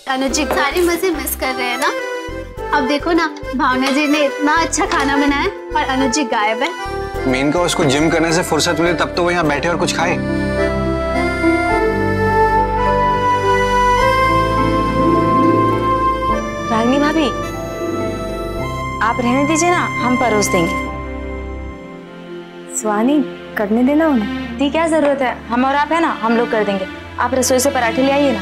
अनुज जी सारे मजे मिस कर रहे हैं ना। अब देखो ना, भावना जी ने इतना अच्छा खाना बनाया और अनुज जी गायब है। मेन का उसको जिम करने से फुर्सत मिले तब तो वो यहाँ बैठे और कुछ खाए। रागिनी भाभी, आप रहने दीजिए ना, हम परोस देंगे। सुहानी, करने देना उन्हें। दी क्या जरूरत है, हम और आप है ना, हम लोग कर देंगे। आप रसोई से पराठे ले आइए ना।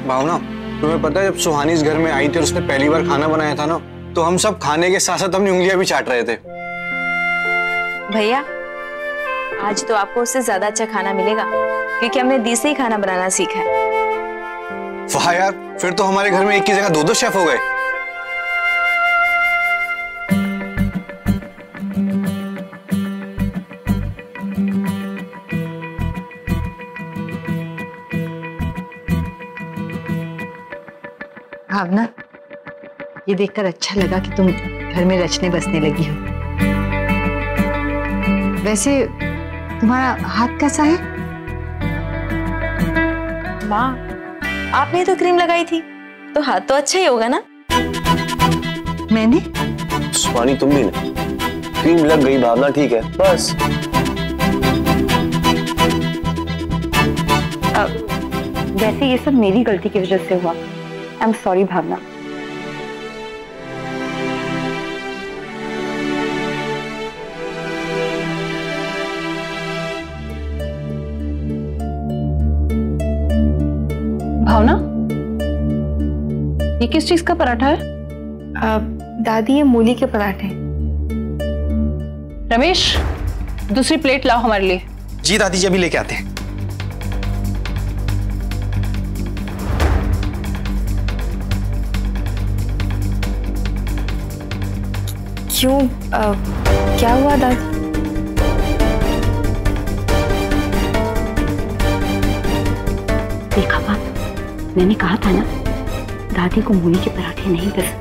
भावना, तुम्हें पता है जब सुहानी इस घर में आई थी और उसने पहली बार खाना बनाया था ना, तो हम सब खाने के साथ साथ अपनी उंगलियां भी चाट रहे थे। भैया, आज तो आपको उससे ज्यादा अच्छा खाना मिलेगा क्योंकि हमने दी से ही खाना बनाना सीखा है। वाह यार, फिर तो हमारे घर में एक की जगह दो शेफ हो गए। भावना, ये देखकर अच्छा लगा कि तुम घर में रचने बसने लगी हो। वैसे तुम्हारा हाथ कैसा है? माँ, आपने तो क्रीम लगाई थी तो हाथ तो अच्छा ही होगा ना। मैंने? सुहानी, तुम भी ना, क्रीम लग गई, भावना ठीक है बस। वैसे ये सब मेरी गलती की वजह से हुआ। आई एम सॉरी भावना। भावना, ये किस चीज का पराठा है? दादी, ये मूली के पराठे। रमेश, दूसरी प्लेट लाओ हमारे लिए। जी दादी जी, अभी लेके आते हैं। क्यों, क्या हुआ दादी? देखा बात, मैंने कहा था ना, दादी को मूली के पराठे नहीं पसंद।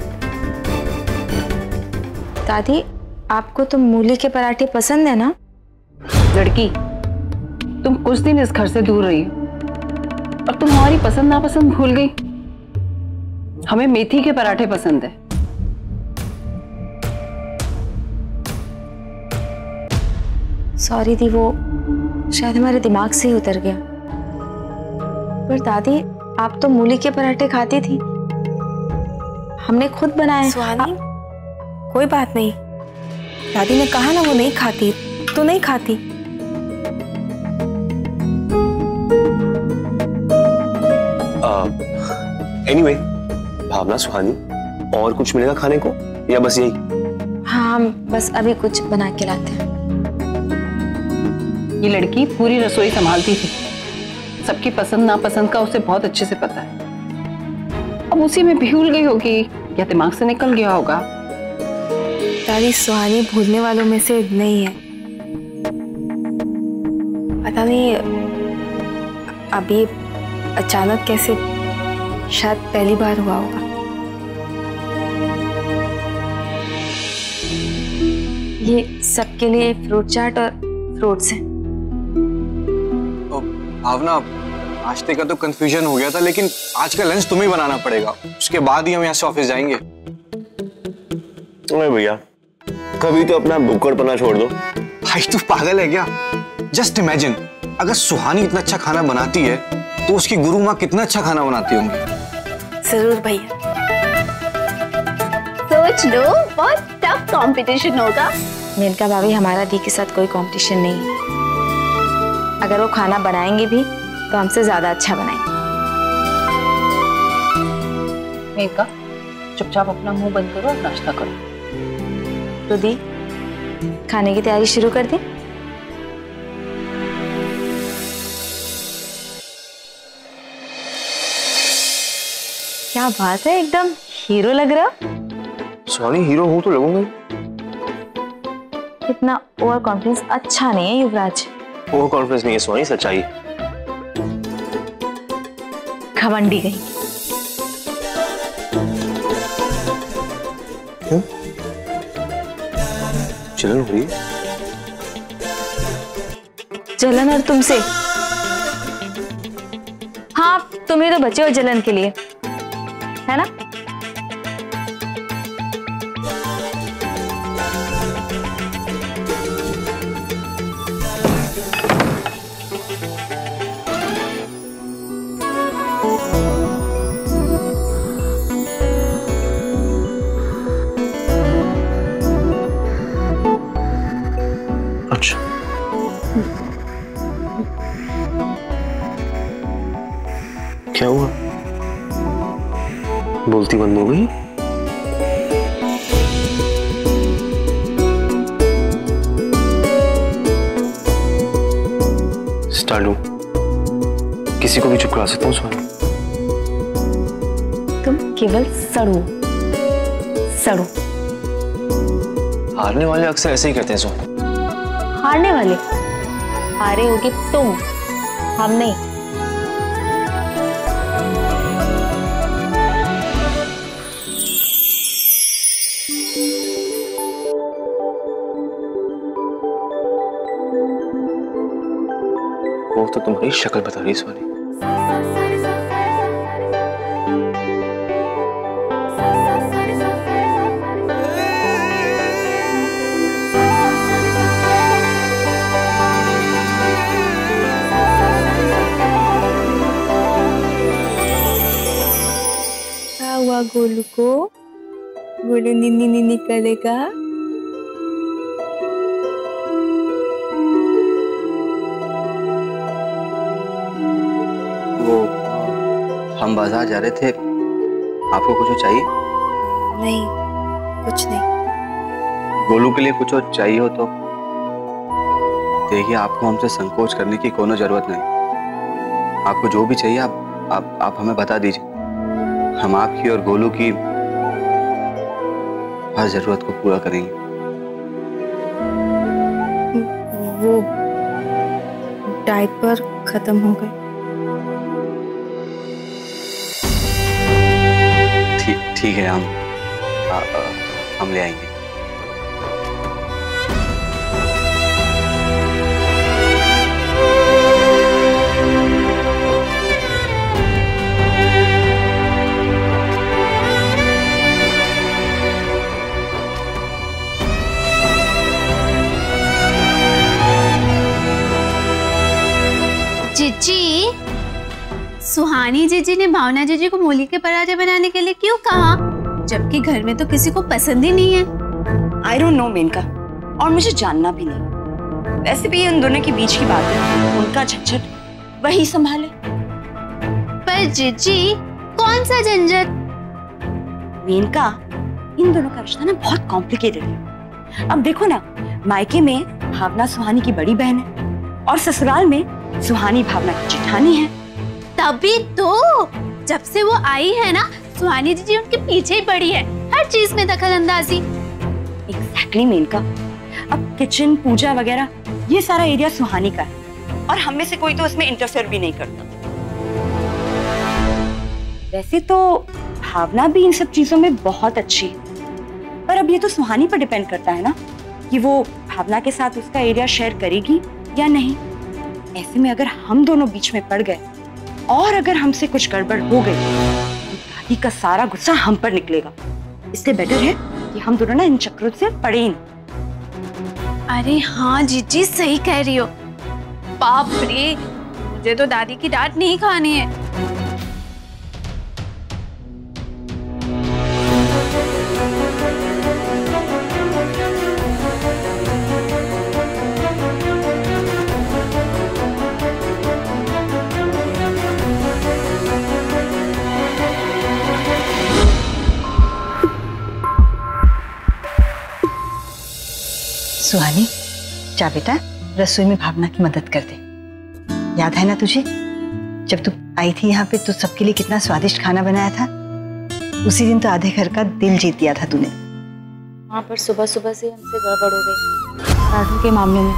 दादी, आपको तो मूली के पराठे पसंद है ना? लड़की, तुम कुछ दिन इस घर से दूर रही और तुम हमारी पसंद नापसंद भूल गई। हमें मेथी के पराठे पसंद है। सॉरी दी, वो शायद हमारे दिमाग से ही उतर गया। पर दादी, आप तो मूली के पराठे खाती थी, हमने खुद बनाए। सुहानी, कोई बात नहीं, दादी ने कहा ना वो नहीं खाती तो नहीं खाती। एनीवे, भावना, सुहानी, और कुछ मिलेगा खाने को या बस यही? हाँ, हम बस अभी कुछ बना के लाते हैं। ये लड़की पूरी रसोई संभालती थी, सबकी पसंद नापसंद का उसे बहुत अच्छे से पता है। अब उसी में भूल गई होगी या दिमाग से निकल गया होगा। दादी, सुहानी भूलने वालों में से नहीं है। पता नहीं अभी अचानक कैसे, शायद पहली बार हुआ होगा। ये सबके लिए फ्रूट चाट और फ्रूट्स हैं। भावना, नाश्ते का तो कंफ्यूजन हो गया था, लेकिन आज का लंच तुम्हें बनाना पड़ेगा, उसके बाद ही हम यहाँ से ऑफिस जाएंगे। अरे भैया, कभी तो अपना बुक्कड़पना छोड़ दो। भाई तू पागल है क्या? जस्ट इमेजिन, अगर सुहानी इतना अच्छा खाना बनाती है तो उसकी गुरु माँ कितना अच्छा खाना बनाती होंगी। जरूर भैया। सोच लो, बहुत टफ कंपटीशन होगा। मेनका भाभी, हमारा दी के साथ कोई कंपटीशन नहीं है। अगर वो खाना बनाएंगे भी तो हमसे ज्यादा अच्छा बनाएंगे। मेनका, चुपचाप अपना मुंह बंद करो और नाश्ता करो। तो दी, खाने की तैयारी शुरू कर दी। क्या बात है, एकदम हीरो लग रहा हो। सुहानी, हीरो हूं तो लगूंगा। इतना ओवर कॉन्फिडेंस अच्छा नहीं है युवराज। ओवर कॉन्फिडेंस नहीं है सुहानी, सच्चाई। घमंडी गई। क्यों? जलन हो रही है? जलन और तुमसे? हाँ, हाँ, तुम ही तो बचे हो जलन के लिए, है ना? अच्छा, क्या हुआ? बोलती बंद हो गई? स्टार्ट हूं, किसी को भी चुप करा सकता हूँ सुहानी? तुम केवल सड़ो सड़ो। हारने वाले अक्सर ऐसे ही करते हैं सुहानी। हारने वाले हारे होगे तुम, हम नहीं। वो तो तुम्हारी शक्ल बता रही सुहानी। क्या हुआ गोलू को? गोलू निन्नी निन्नी करेगा? वो हम बाजार जा रहे थे, आपको कुछ चाहिए? नहीं, कुछ नहीं। गोलू के लिए कुछ चाहिए हो तो देखिए, आपको हमसे संकोच करने की कोनो जरूरत नहीं। आपको जो भी चाहिए आप हमें बता दीजिए। हम आपकी और गोलू की हर जरूरत को पूरा करेंगे। वो डायपर खत्म हो गए। ठीक है, हम ले आएंगे। जीजी, सुहानी जीजी ने भावना जीजी को मूली के पराठे बनाने के लिए क्यों कहा, जबकि घर में तो किसी को पसंद ही नहीं है? I don't know मेनका, और मुझे जानना भी नहीं। वैसे भी उन दोनों के बीच की बात है, उनका झंझट वही संभाले। पर जीजी, कौन सा झंझट? मेनका, इन दोनों का रिश्ता ना बहुत कॉम्प्लिकेटेड है। अब देखो ना, मायके में भावना सुहानी की बड़ी बहन है और ससुराल में सुहानी भावना की जेठानी है। तभी तो जब से वो आई है ना, सुहानी जीजी उनके पीछे ही पड़ी है, हर चीज में दखल अंदाजी। एग्जैक्टली मेनका, अब किचन, पूजा वगैरह ये सारा एरिया सुहानी का है और हम में से कोई तो उसमें इंटरफेयर भी नहीं करता। वैसे तो भावना भी इन सब चीजों में बहुत अच्छी है, पर अब ये तो सुहानी पर डिपेंड करता है ना कि वो भावना के साथ उसका एरिया शेयर करेगी या नहीं। ऐसे में अगर हम दोनों बीच में पड़ गए और अगर हमसे कुछ गड़बड़ हो गई तो दादी का सारा गुस्सा हम पर निकलेगा। इसलिए बेटर है कि हम दोनों ना इन चक्रों से पड़े ही नहीं। अरे हाँ जीजी, सही कह रही हो। बाप रे, मुझे तो दादी की डांट नहीं खानी है। सुहानी, जा बेटा, रसोई में भावना की मदद कर दे। याद है ना तुझे, जब तू आई थी यहाँ पे तो सबके लिए कितना स्वादिष्ट खाना बनाया था। उसी दिन तो आधे घर का दिल जीत दिया था तूने। हाँ, पर सुबह सुबह से हमसे गड़बड़ हो गई पराठों के मामले में।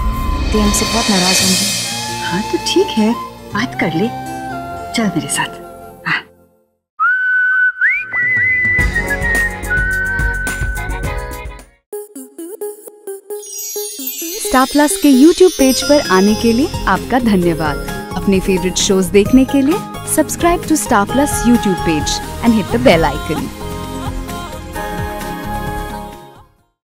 दी हमसे बहुत नाराज होंगी। हाँ तो ठीक है, बात कर ले, चल मेरे साथ। हाँ। स्टार प्लस के YouTube पेज पर आने के लिए आपका धन्यवाद। अपने फेवरेट शोज देखने के लिए Subscribe to Star Plus YouTube page and hit the bell icon.